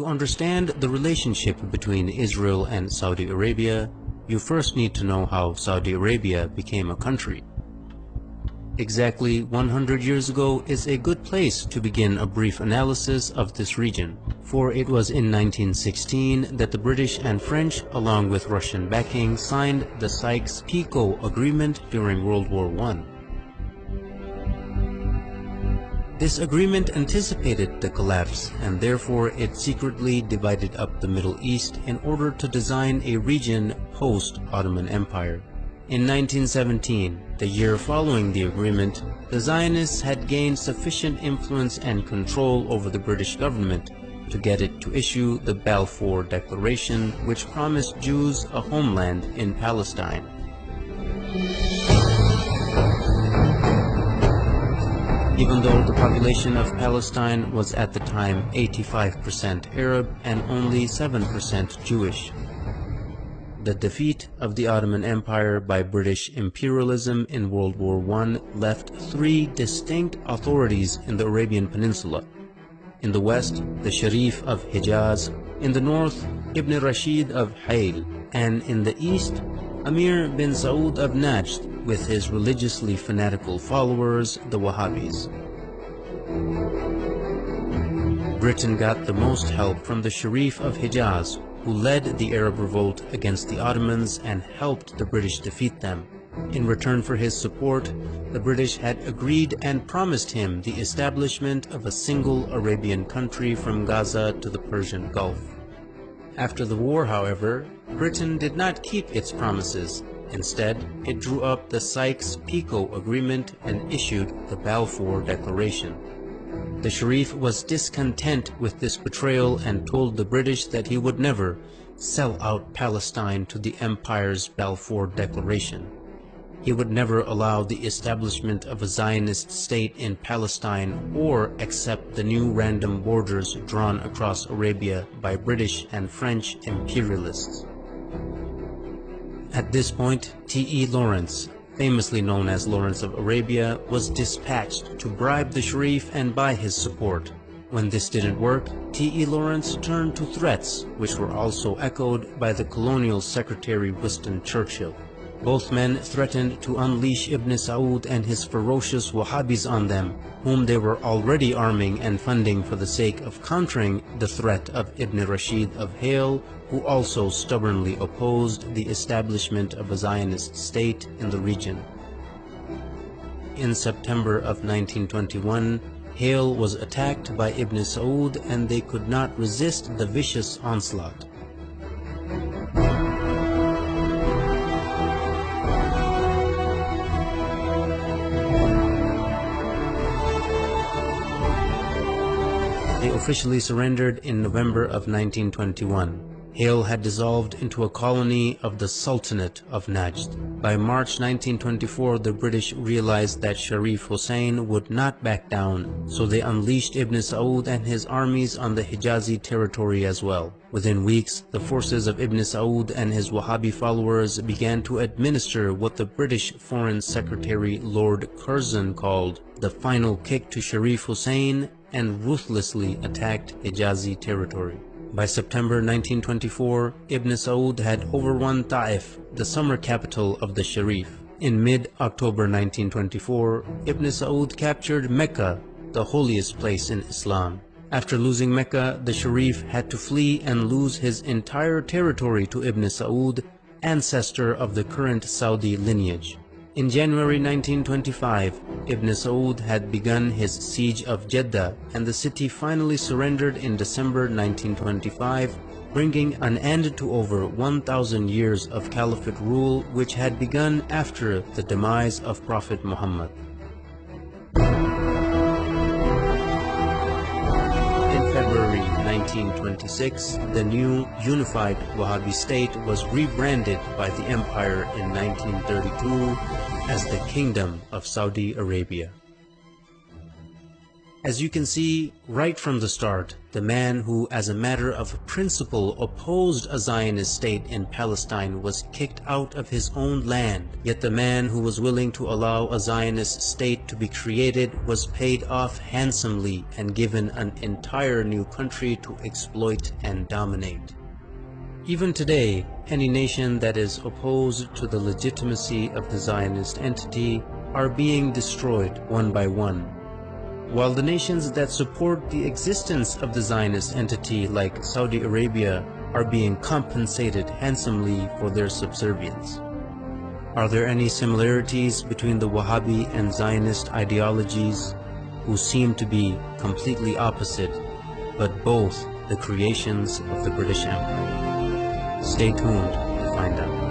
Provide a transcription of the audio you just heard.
To understand the relationship between Israel and Saudi Arabia, you first need to know how Saudi Arabia became a country. Exactly 100 years ago is a good place to begin a brief analysis of this region, for it was in 1916 that the British and French, along with Russian backing, signed the Sykes-Picot Agreement during World War I. This agreement anticipated the collapse, and therefore it secretly divided up the Middle East in order to design a region post-Ottoman Empire. In 1917, the year following the agreement, the Zionists had gained sufficient influence and control over the British government to get it to issue the Balfour Declaration, which promised Jews a homeland in Palestine. Even though the population of Palestine was at the time 85% Arab and only 7% Jewish. The defeat of the Ottoman Empire by British imperialism in World War I left three distinct authorities in the Arabian Peninsula. In the west, the Sharif of Hijaz; in the north, Ibn Rashid of Hayl; and in the east, Amir bin Saud of Najd, with his religiously fanatical followers, the Wahhabis. Britain got the most help from the Sharif of Hijaz, who led the Arab revolt against the Ottomans and helped the British defeat them. In return for his support, the British had agreed and promised him the establishment of a single Arabian country from Gaza to the Persian Gulf. After the war, however, Britain did not keep its promises. Instead, it drew up the Sykes-Picot Agreement and issued the Balfour Declaration. The Sharif was discontent with this betrayal and told the British that he would never sell out Palestine to the Empire's Balfour Declaration. He would never allow the establishment of a Zionist state in Palestine or accept the new random borders drawn across Arabia by British and French imperialists. At this point, T.E. Lawrence, famously known as Lawrence of Arabia, was dispatched to bribe the Sharif and buy his support. When this didn't work, T.E. Lawrence turned to threats, which were also echoed by the colonial secretary Winston Churchill. Both men threatened to unleash Ibn Saud and his ferocious Wahhabis on them, whom they were already arming and funding for the sake of countering the threat of Ibn Rashid of Hayl, who also stubbornly opposed the establishment of a Zionist state in the region. In September of 1921, Hayl was attacked by Ibn Saud and they could not resist the vicious onslaught. They officially surrendered in November of 1921. Hayl had dissolved into a colony of the Sultanate of Najd. By March 1924, the British realized that Sharif Hussein would not back down, so they unleashed Ibn Saud and his armies on the Hijazi territory as well. Within weeks, the forces of Ibn Saud and his Wahhabi followers began to administer what the British Foreign Secretary Lord Curzon called the final kick to Sharif Hussein, and ruthlessly attacked Hijazi territory. By September 1924, Ibn Saud had overrun Ta'if, the summer capital of the Sharif. In mid-October 1924, Ibn Saud captured Mecca, the holiest place in Islam. After losing Mecca, the Sharif had to flee and lose his entire territory to Ibn Saud, ancestor of the current Saudi lineage. In January 1925, Ibn Saud had begun his siege of Jeddah, and the city finally surrendered in December 1925, bringing an end to over 1,000 years of caliphate rule which had begun after the demise of Prophet Muhammad. In February 1926, the new unified Wahhabi state was rebranded by the empire in 1932 as the Kingdom of Saudi Arabia. As you can see right from the start, the man who as a matter of principle opposed a Zionist state in Palestine was kicked out of his own land, yet the man who was willing to allow a Zionist state to be created was paid off handsomely and given an entire new country to exploit and dominate. Even today, any nation that is opposed to the legitimacy of the Zionist entity are being destroyed one by one, while the nations that support the existence of the Zionist entity like Saudi Arabia are being compensated handsomely for their subservience. Are there any similarities between the Wahhabi and Zionist ideologies, who seem to be completely opposite, but both the creations of the British Empire? Stay tuned to find out.